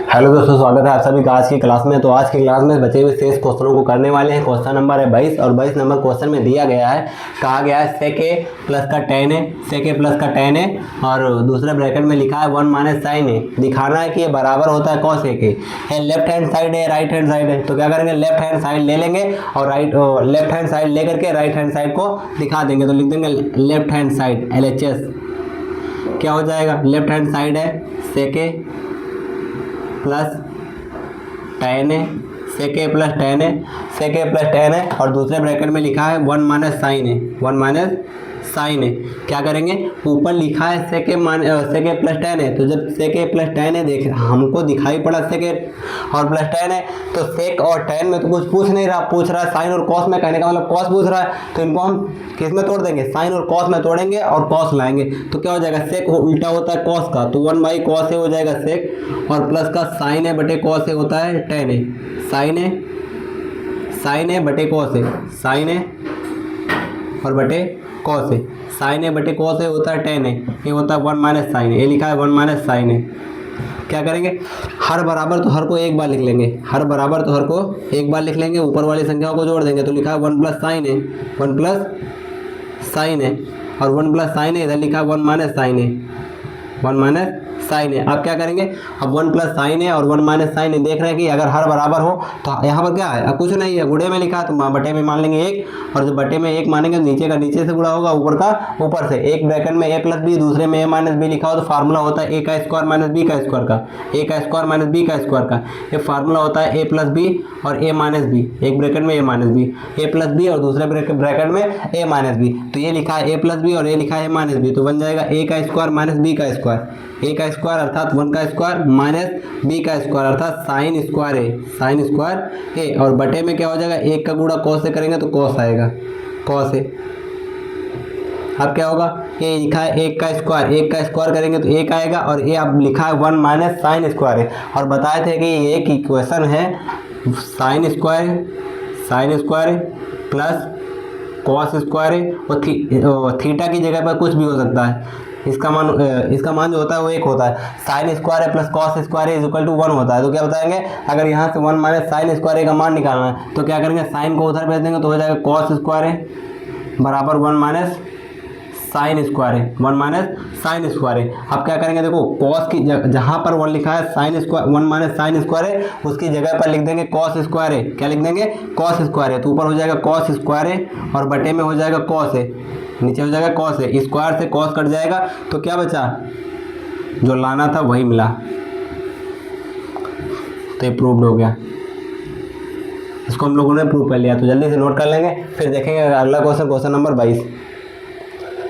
Hello दोस्तों, स्वागत है आप सभी का आज की क्लास में। तो आज की क्लास में बचे हुए शेष क्वेश्चनों को करने वाले हैं। क्वेश्चन नंबर है 22 और 22 नंबर क्वेश्चन में दिया गया है, कहा गया है sec a प्लस का tan a, sec a plus का tan a और दूसरे ब्रैकेट में लिखा है 1 माइनस साइन ए। दिखाना है कि ये बराबर होता है cos a के। है लेफ्ट हैंड साइड है, राइट हैंड साइड है, तो क्या करेंगे, लेफ्ट हैंड साइड ले लेंगे और लेफ्ट हैंड साइड ले करके राइट हैंड साइड को दिखा देंगे। तो लिख देंगे लेफ्ट हैंड साइड LHS। क्या हो जाएगा, लेफ्ट हैंड साइड है sec a plus tan a, sec a plus tan a, sec a plus tan a और दूसरे ब्रैकेट में लिखा है 1 माइनस साइन ए, 1 माइनस साइन ए। क्या करेंगे, ऊपर लिखा है sec a plus tan a, तो जब sec a plus tan a देख हमको दिखाई पड़ा sec a और प्लस tan a, तो sec और tan में तो कुछ पूछ नहीं रहा, पूछ रहा है साइन और cos में, कहने का मतलब cos पूछ रहा है। तो इनको हम किस में तोड़ देंगे, साइन और cos में तोड़ेंगे और cos लाएंगे। तो क्या हो जाएगा, sec उल्टा होता है cos का, तो 1 बाई cos a हो जाएगा sec और प्लस का साइन a बटे cos a होता है tan a, साइन a बटे cos a, साइन a और बटे cos a, साइन a बटे cos a होता है tan a, ये होता है 1 माइनस साइन ए, लिखा है 1 माइनस साइन ए। क्या करेंगे, हर बराबर तो हर को एक बार लिख लेंगे, हर बराबर तो हर को एक बार लिख लेंगे, ऊपर वाली संख्याओं को जोड़ देंगे। तो लिखा है 1 प्लस साइन ए, 1 प्लस साइन ए और 1 प्लस साइन ए, इधर लिखा है 1 माइनस साइन ए, 1 माइनस साइन है। अब क्या करेंगे, अब 1 प्लस साइन है और 1 माइनस साइन है। देख रहे हैं कि अगर हर बराबर हो तो यहाँ पर क्या है, अब कुछ नहीं है, गुणे में लिखा है तो बटे में मान लेंगे 1 और जब बटे में 1 मानेंगे तो नीचे का नीचे से गुणा होगा, ऊपर का ऊपर से। एक ब्रैकेट में a प्लस बी, दूसरे में a माइनस बी लिखा हो तो फार्मूला होता है a का स्क्वायर माइनस b का स्क्वायर का, a का स्क्वायर माइनस b का स्क्वायर का। ये फार्मूला होता है a प्लस बी और a माइनस बी, एक ब्रैकेट में a minus B, a plus B और दूसरे ब्रैकेट में a माइनस बी। तो ये लिखा है a प्लस बी और ये लिखा है a माइनस बी, तो बन जाएगा a का स्क्वायर माइनस b का स्क्वायर, a का स्क्वायर अर्थात 1 का स्क्वायर माइनस b का स्क्वायर अर्थात sine square a, sine square a और बटे में क्या हो जाएगा, 1 का गुणा cos से करेंगे तो cos आएगा, cos a। अब क्या होगा, ये लिखा है 1 का स्क्वायर, 1 का स्क्वायर करेंगे तो 1 आएगा और ये अब लिखा है 1 माइनस साइन स्क्वायर है। और बताए थे कि ये एक इक्वेशन है sine square plus cos square है और थीटा की जगह पर कुछ भी हो सकता है। इसका मान जो होता है वो 1 होता है। साइन स्क्वायर है plus cos square is equal to 1 होता है। तो क्या बताएंगे, अगर यहाँ से 1 माइनस साइन स्क्वायर का मान निकालना है तो क्या करेंगे, साइन को उधर भेज देंगे तो हो जाएगा कॉस स्क्वायर है बराबर 1 माइनस साइन स्क्वायर है, 1 माइनस साइन स्क्वायर है। अब क्या करेंगे, देखो कॉस की जहाँ पर 1 लिखा है sine square 1 minus sign square है, उसकी जगह पर लिख देंगे कॉस स्क्वायर है। क्या लिख देंगे, कॉस स्क्वायर है, तो ऊपर हो जाएगा कॉस स्क्वायर है और बटे में हो जाएगा कॉस है, नीचे हो जाएगा कॉस है, स्क्वायर से कॉस कट जाएगा तो क्या बचा, जो लाना था वही मिला। तो ये प्रूव्ड हो गया, इसको हम लोगों ने प्रूव कर लिया। तो जल्दी से नोट कर लेंगे, फिर देखेंगे अगला question, question number 22।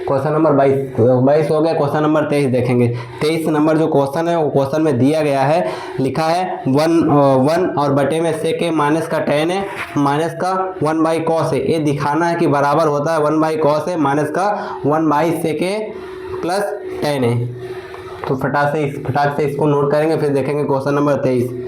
Question number 22 हो गया। क्वेश्चन नंबर 23 देखेंगे। 23 नंबर जो क्वेश्चन है वो क्वेश्चन में दिया गया है, लिखा है 1 और बटे में sec a माइनस का tan है माइनस का 1 बाई कॉस है। ये दिखाना है कि बराबर होता है 1 बाई कॉस है माइनस का 1 by sec a plus tan है। तो फटाक से इसको नोट करेंगे, फिर देखेंगे क्वेश्चन नंबर 23।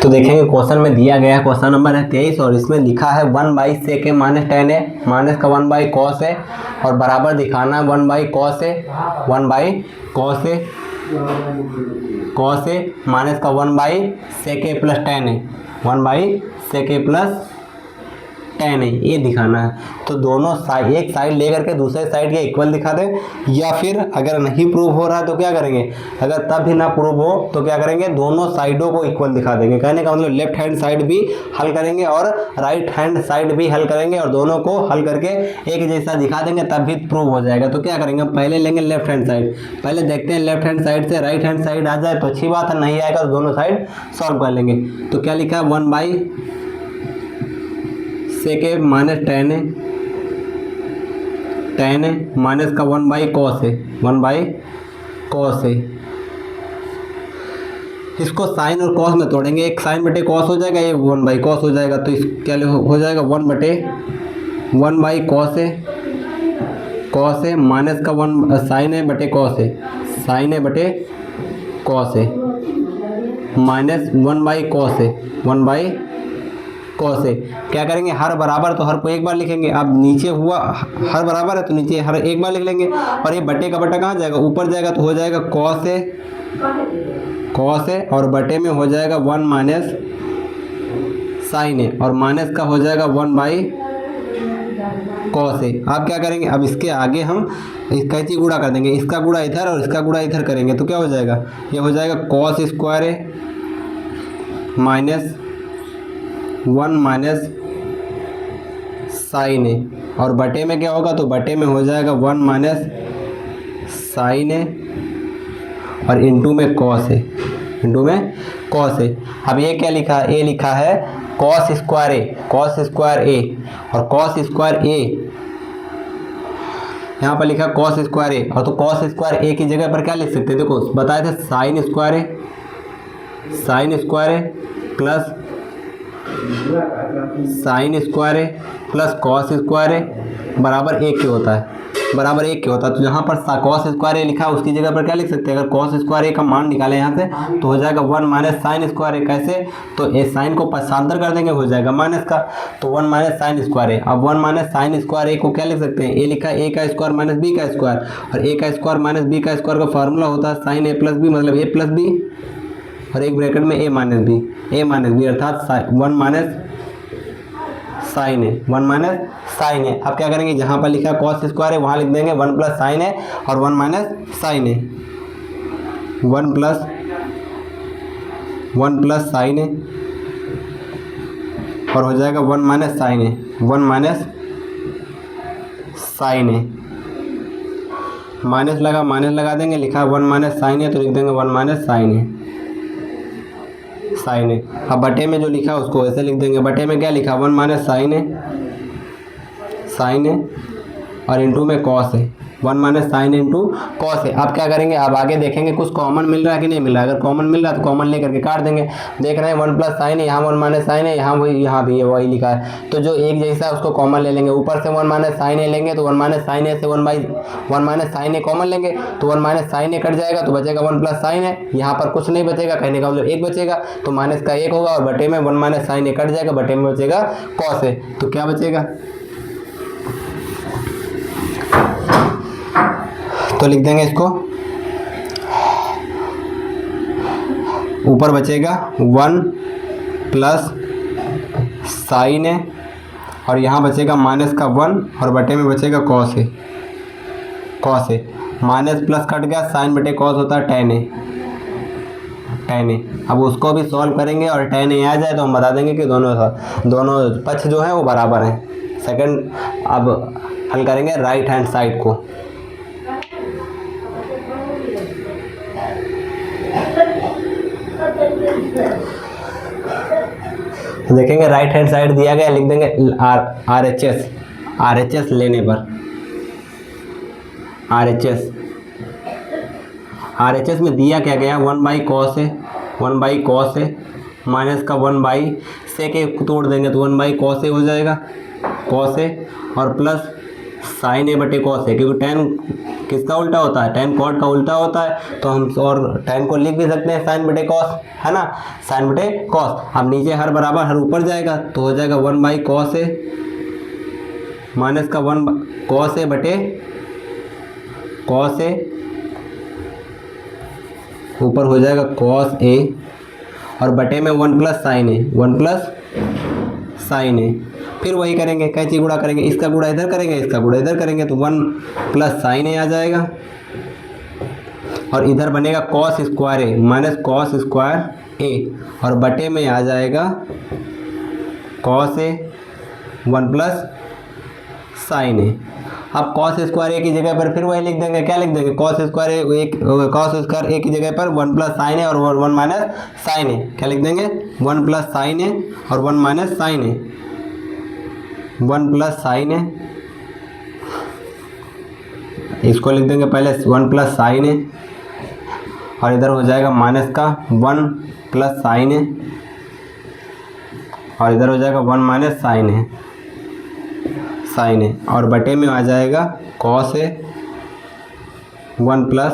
तो देखेंगे क्वेश्चन में दिया गया है, क्वेश्चन नंबर है 23 और इसमें लिखा है 1/sec a minus ten A minus का 1/cos ए और बराबर दिखाना है 1/cos ए 1/cos ए cos ए माइनस का 1/sec a plus ten A 1/sec a plus ten A, ये दिखाना है। तो दोनों साइड, एक साइड लेकर के दूसरे साइड के इक्वल दिखा दें, या फिर अगर नहीं प्रूव हो रहा है तो क्या करेंगे, अगर तब भी ना प्रूव हो तो क्या करेंगे, दोनों साइडों को इक्वल दिखा देंगे। कहने का मतलब लेफ्ट हैंड साइड भी हल करेंगे और राइट हैंड साइड भी हल करेंगे और दोनों को हल करके एक जैसा दिखा देंगे, तब भी प्रूव हो जाएगा। तो क्या करेंगे, पहले लेंगे लेफ्ट हैंड साइड, पहले देखते हैं लेफ्ट हैंड साइड से राइट हैंड साइड आ जाए तो अच्छी बात है, नहीं आएगा तो दोनों साइड सॉल्व कर लेंगे। तो क्या लिखा है 1/sec a minus ten A minus का 1/cos ए 1/cos ए। इसको साइन और कॉस में तोड़ेंगे, एक साइन बटे कॉस हो जाएगा, ये 1/cos हो जाएगा। तो इस क्या हो जाएगा 1/cos ए माइनस का 1 साइन ए बटे कॉस ए, साइन ए बटे cos A minus 1/cos A 1/cos ए। क्या करेंगे, हर बराबर तो हर को एक बार लिखेंगे। अब नीचे हुआ हर बराबर है तो नीचे हर एक बार लिख लेंगे, और ये बटे का बटा कहाँ जाएगा, ऊपर जाएगा, तो हो जाएगा cos ए और बटे में हो जाएगा 1 माइनस साइन ए और माइनस का हो जाएगा 1/cos ए। अब क्या करेंगे, अब इसके आगे हम कैंची गुणा कर देंगे, इसका गुणा इधर और इसका गुणा इधर करेंगे तो क्या हो जाएगा, ये हो जाएगा cos स्क्वायर ए माइनस 1 माइनस साइन ए और बटे में क्या होगा, तो बटे में हो जाएगा 1 माइनस साइन ए और इंटू में cos ए, इंटू में cos ए। अब ये क्या लिखा है, ये लिखा है cos स्क्वायर ए और cos स्क्वायर ए यहाँ पर लिखा cos स्क्वायर ए, और तो cos स्क्वायर ए की जगह पर क्या लिख सकते हैं, देखो बताए थे साइन स्क्वायर ए प्लस साइन स्क्वायर ए प्लस कॉस स्क्वायर ए बराबर एक के होता है, बराबर एक के होता है। तो जहाँ पर कॉस स्क्वायर ए लिखा है उसकी जगह पर क्या लिख सकते हैं, अगर कॉस स्क्वायर ए का मान निकाले यहाँ से तो हो जाएगा 1 माइनस साइन स्क्वायर ए। कैसे, तो ए साइन को पक्षांतर कर देंगे, हो जाएगा माइनस का, तो 1 माइनस साइन स्क्वायर ए। अब 1 माइनस साइन स्क्वायर ए को क्या लिख सकते हैं, ए लिखा है ए का स्क्वायर माइनस बी का स्क्वायर, और ए का स्क्वायर माइनस बी का स्क्वायर का फार्मूला होता है साइन ए प्लस बी, मतलब ए प्लस बी और एक ब्रैकेट में ए माइनस बी अर्थात 1 माइनस साइन है, 1 माइनस साइन है। अब क्या करेंगे, जहाँ पर लिखा कॉस स्क्वायर है वहाँ लिख देंगे 1 प्लस साइन है और 1 माइनस साइन है, 1 प्लस साइन है और हो जाएगा 1 माइनस साइन है, 1 माइनस साइन है, माइनस लगा देंगे, लिखा 1 माइनस साइन है तो लिख देंगे 1 माइनस साइन है। अब बटे में जो लिखा उसको ऐसे लिख देंगे, बटे में क्या लिखा 1 माइनस साइन है और इंटू में कॉस है, 1 माइनस साइन इंटू कॉस है। अब क्या करेंगे, अब आगे देखेंगे कुछ कॉमन मिल रहा है कि नहीं मिल रहा है। अगर कॉमन मिल रहा है तो कॉमन लेकर के काट देंगे। देख रहे हैं 1 प्लस साइन है, यहाँ 1 माइनस साइन है, यहाँ भी है वही लिखा है, तो जो एक जैसा है उसको कॉमन ले लेंगे। ऊपर से 1 माइनस साइन ए लेंगे तो 1 माइनस साइन ए से 1 माइनस साइन ए कॉमन लेंगे तो 1 माइनस साइन ए कट जाएगा तो बचेगा 1 प्लस साइन है। यहाँ पर कुछ नहीं बचेगा, कहने का मतलब 1 बचेगा, तो माइनस का 1 होगा और बटे में 1 माइनस साइन ए कट जाएगा, बटे में बचेगा कॉस है। तो क्या बचेगा, तो लिख देंगे इसको, ऊपर बचेगा 1 प्लस साइन है और यहाँ बचेगा माइनस का 1 और बटे में बचेगा कॉस है। माइनस प्लस कट गया, साइन बटे कॉस होता है tan है। अब उसको भी सॉल्व करेंगे और tan ए आ जाए तो हम बता देंगे कि दोनों पक्ष जो है वो बराबर हैं। सेकंड अब हल करेंगे राइट हैंड साइड को। देखेंगे राइट हैंड साइड दिया गया, लिख देंगे RHS लेने पर RHS में दिया क्या गया 1/cos है माइनस का 1/sec ए तोड़ देंगे तो 1/cos ए हो जाएगा, cos ए और प्लस साइन ए बटे कॉस ए, क्योंकि टेन किसका उल्टा होता है, टेन कॉट का उल्टा होता है, तो हम और टेन को लिख भी सकते हैं साइन बटे कॉस, है ना, साइन बटे कॉस। अब नीचे हर बराबर हर ऊपर जाएगा तो हो जाएगा 1 बाई कॉस ए माइनस का 1 कॉस ए बटे कॉस ए, ऊपर हो जाएगा कॉस ए और बटे में 1 प्लस साइन ए, 1 प्लस साइन ए। फिर वही करेंगे, कैंची गुणा करेंगे, इसका गुणा इधर करेंगे, इसका गुणा इधर करेंगे, तो 1 प्लस साइन ए आ जाएगा और इधर बनेगा कॉस स्क्वायर ए माइनस कॉस स्क्वायर ए और बटे में आ जाएगा कॉस ए 1 प्लस साइन ए। अब कॉस स्क्वायर ए की जगह पर फिर वही लिख देंगे, क्या लिख देंगे, कॉस स्क्वायर ए की जगह पर 1 प्लस साइन ए और 1 माइनस साइन ए, क्या लिख देंगे 1 प्लस साइन ए और 1 माइनस साइन ए, 1 प्लस साइन ए, इसको लिख देंगे पहले 1 प्लस साइन ए और इधर हो जाएगा माइनस का 1 प्लस साइन ए और इधर हो जाएगा 1 माइनस साइन ए, साइन ए और बटे में आ जाएगा cos A 1 plus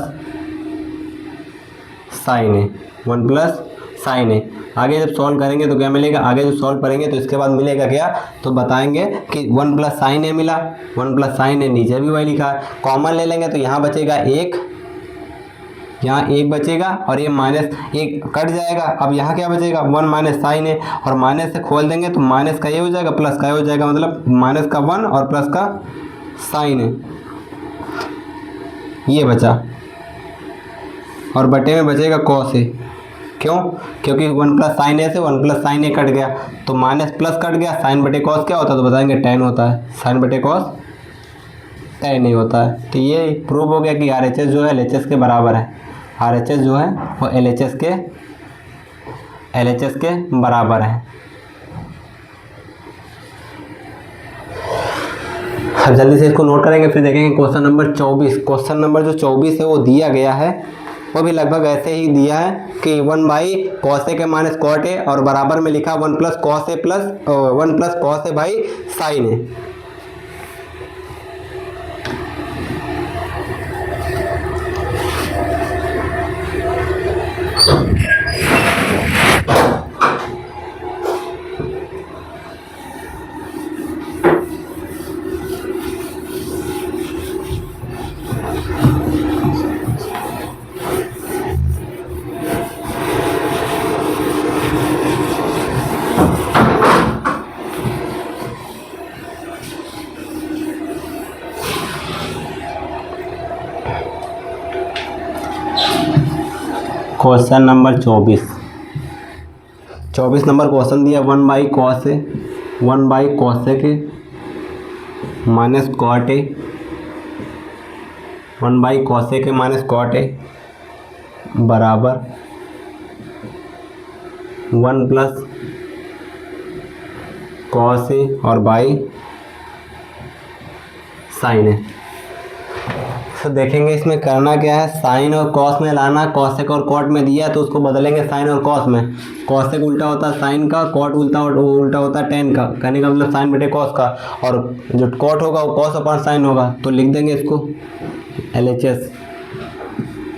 sign A, 1 plus sign ए। आगे जब सॉल्व करेंगे तो क्या मिलेगा, आगे जब सॉल्व करेंगे तो इसके बाद मिलेगा क्या, तो बताएंगे कि 1 प्लस साइन ए मिला, 1 प्लस साइन ए नीचे भी वही लिखा है, कॉमन ले लेंगे तो यहाँ बचेगा 1, यहाँ 1 बचेगा और ये माइनस 1 कट जाएगा। अब यहाँ क्या बचेगा 1 माइनस साइन है और माइनस से खोल देंगे तो माइनस का ये हो जाएगा प्लस का ये हो जाएगा, मतलब माइनस का 1 और प्लस का साइन है, ये बचा और बटे में बचेगा कॉस है। क्यों, क्योंकि 1 प्लस साइन ए से 1 प्लस साइन ए कट गया तो माइनस प्लस कट गया, साइन बटे कॉस क्या होता है तो बताएंगे tan होता है, साइन बटे कॉस tan नहीं होता है। तो ये प्रूव हो गया कि RHS जो है LHS के बराबर है, RHS जो है वो LHS के बराबर है। अब जल्दी से इसको नोट करेंगे, फिर देखेंगे क्वेश्चन नंबर 24। क्वेश्चन नंबर जो 24 है वो दिया गया है, वो भी लगभग ऐसे ही दिया है कि 1 बाई कॉस ए के माइनस कॉट ए और बराबर में लिखा 1 plus cos A plus 1 plus cos A by sine A. Question number 24 number question दिया 1 by cos A, 1 by cos A के minus cot A, 1 by cos A के minus cot ए बराबर 1 plus cos ए और by sine ए। तो देखेंगे इसमें करना क्या है, साइन और कॉस में लाना, कॉसेक और कॉट में दिया है तो उसको बदलेंगे साइन और कॉस में। कॉसेक उल्टा होता है साइन का, कॉट उल्टा होता है टेन का, कहने का मतलब साइन बटे कॉस का, और जो कॉट होगा वो कॉस अपॉन साइन होगा, तो लिख देंगे इसको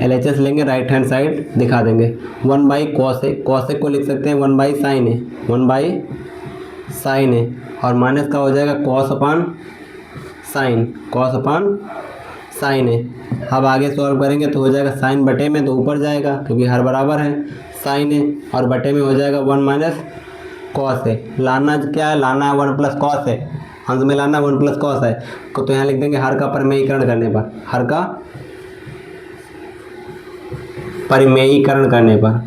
LHS लेंगे, राइट हैंड साइड दिखा देंगे 1 बाई कॉसेक, कॉसेक को लिख सकते हैं 1 बाई साइन है, 1 बाई साइन है और माइनस का हो जाएगा cos upon sine, cos upon sine है। अब आगे सॉल्व करेंगे तो हो जाएगा साइन बटे में तो ऊपर जाएगा क्योंकि हर बराबर है, साइन है और बटे में हो जाएगा 1 माइनस कॉस है। लाना क्या है, लाना है 1 प्लस कॉस है, अंश में लाना 1 प्लस कॉस है, तो यहाँ लिख देंगे हर का परिमेयीकरण करने पर, हर का परिमेयीकरण करने पर,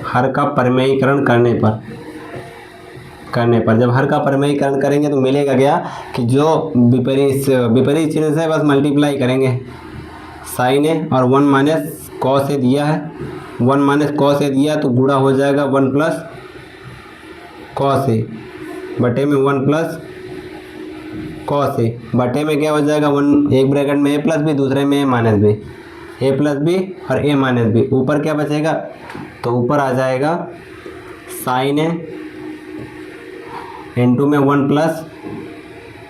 हर का परिमेयीकरण करने पर जब हर का परिमेयीकरण करेंगे तो मिलेगा क्या कि जो विपरीत चिन्ह से बस मल्टीप्लाई करेंगे, साइन है और 1 माइनस कॉस ए दिया है, 1 माइनस कॉस ए दिया तो गुणा हो जाएगा 1 प्लस कॉस ए बटे में 1 प्लस कॉस ए, बटे में क्या हो जाएगा 1, एक ब्रैकेट में a प्लस बी, दूसरे में a minus B, a plus B और a माइनस बी। ऊपर क्या बचेगा, तो ऊपर आ जाएगा साइन ए इंटू में 1 plus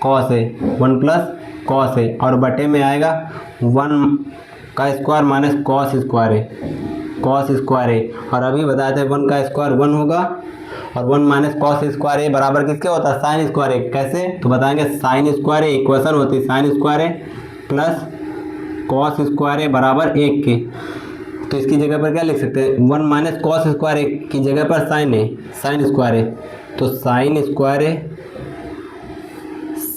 cos A, 1 plus cos ए, और बटे में आएगा 1 का स्क्वायर माइनस कॉस स्क्वायर ए, कॉस स्क्वायर ए। और अभी बताए थे 1 का स्क्वायर 1 होगा और 1 माइनस कॉस स्क्वायर ए बराबर किसके होता है, साइन स्क्वायर ए। कैसे, तो बताएंगे साइन स्क्वायर ए इक्वेशन होती है साइन स्क्वायर ए प्लस कॉस स्क्वायर ए बराबर 1 के। तो इसकी जगह पर क्या लिख सकते हैं, 1 माइनस कॉस स्क्वायर ए की जगह पर साइन ए, साइन स्क्वायर ए, तो sine square A,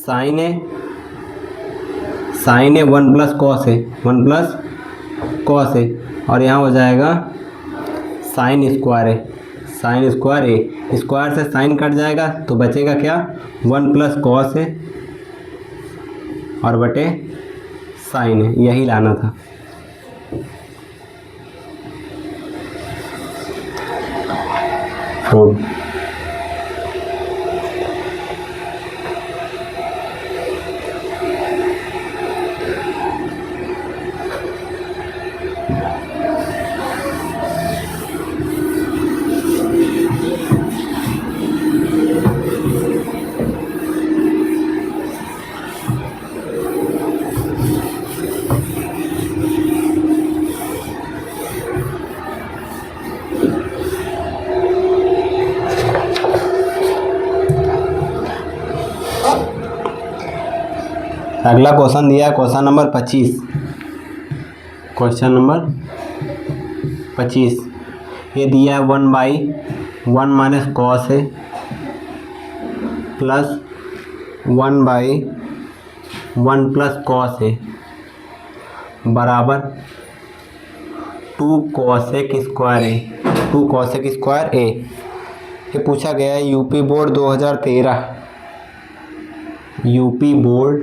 sign A, sign A 1 plus cos A, 1 plus cos ए, और यहाँ हो जाएगा साइन स्क्वायर ए, साइन स्क्वायर ए, स्क्वायर से साइन कट जाएगा तो बचेगा क्या, 1 प्लस कॉस ए और बटे साइन है, यही लाना था। प्रूव। अगला क्वेश्चन दिया है क्वेश्चन नंबर 25, क्वेश्चन नंबर 25 ये दिया है 1/1 minus cos A plus 1/1 plus cos ए बराबर 2 कॉसेक स्क्वायर ए, 2 कॉसेक स्क्वायर ए। ये पूछा गया है UP board 2013, UP board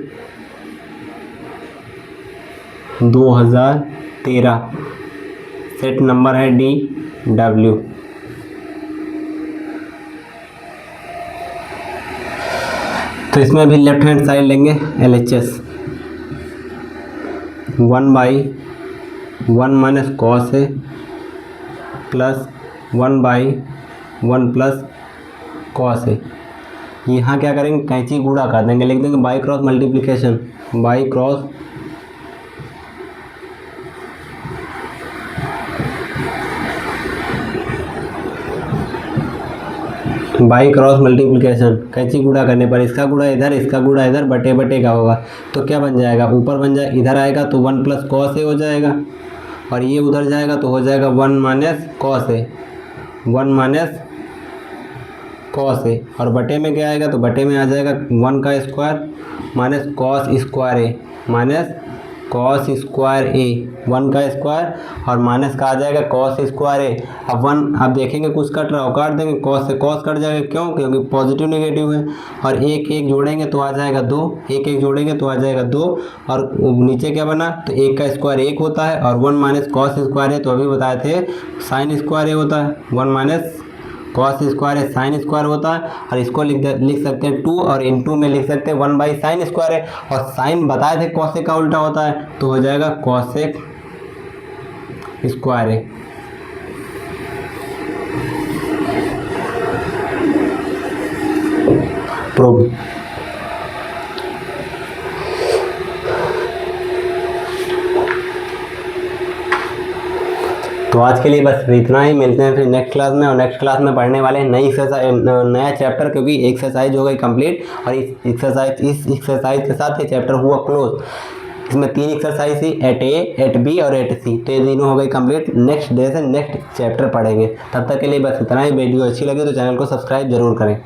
2013, set number है DW। तो इसमें भी लेफ्ट हैंड साइड लेंगे LHS, 1/1 minus cos A plus 1/1 plus cos ए। यहाँ क्या करेंगे, कैंची गुणा कर देंगे, लिख देंगे by cross multiplication, by cross multiplication, कैंची गुणा करने पर इसका गुणा इधर, इसका गुणा इधर, बटे बटे का होगा तो क्या बन जाएगा, ऊपर बन जाए इधर आएगा तो 1 प्लस कॉस ए हो जाएगा, और ये उधर जाएगा तो हो जाएगा 1 minus cos A, 1 minus cos A, और बटे में क्या आएगा, तो बटे में आ जाएगा 1 का स्क्वायर माइनस कॉस स्क्वायर ए, माइनस कॉस स्क्वायर ए, 1 का स्क्वायर और माइनस का आ जाएगा कॉस स्क्वायर ए। अब 1 आप देखेंगे कुछ कट रहा हो, काट देंगे, कॉस से कॉस कट जाएगा, क्यों, क्योंकि पॉजिटिव नेगेटिव है, और एक एक जोड़ेंगे तो आ जाएगा 2, एक एक जोड़ेंगे तो आ जाएगा 2, और नीचे क्या बना, तो 1 का स्क्वायर 1 होता है, और 1 माइनस कॉस स्क्वायर है तो अभी बताए थे साइन स्क्वायर ए होता है, 1 माइनस कॉस स्क्वायर है साइन स्क्वायर होता है, और इसको लिख सकते हैं 2, और इनटू में लिख सकते हैं 1 बाई साइन स्क्वायर है, और साइन बताए थे कॉसेक का उल्टा होता है तो हो जाएगा कॉसेक स्क्वायर है। प्रूव। तो आज के लिए बस इतना ही, मिलते हैं फिर नेक्स्ट क्लास में, और नेक्स्ट क्लास में पढ़ने वाले हैं नई एक्सरसाइज, नया चैप्टर, क्योंकि एक्सरसाइज हो गई कंप्लीट, और इस एक्सरसाइज के साथ ये चैप्टर हुआ क्लोज। इसमें 3 एक्सरसाइज थी, एट ए, एट बी और एट सी, तो ये तीनों हो गई कंप्लीट। नेक्स्ट डे से नेक्स्ट चैप्टर पढ़ेंगे। तब तक के लिए बस इतना ही। वीडियो अच्छी लगे तो चैनल को सब्सक्राइब जरूर करें।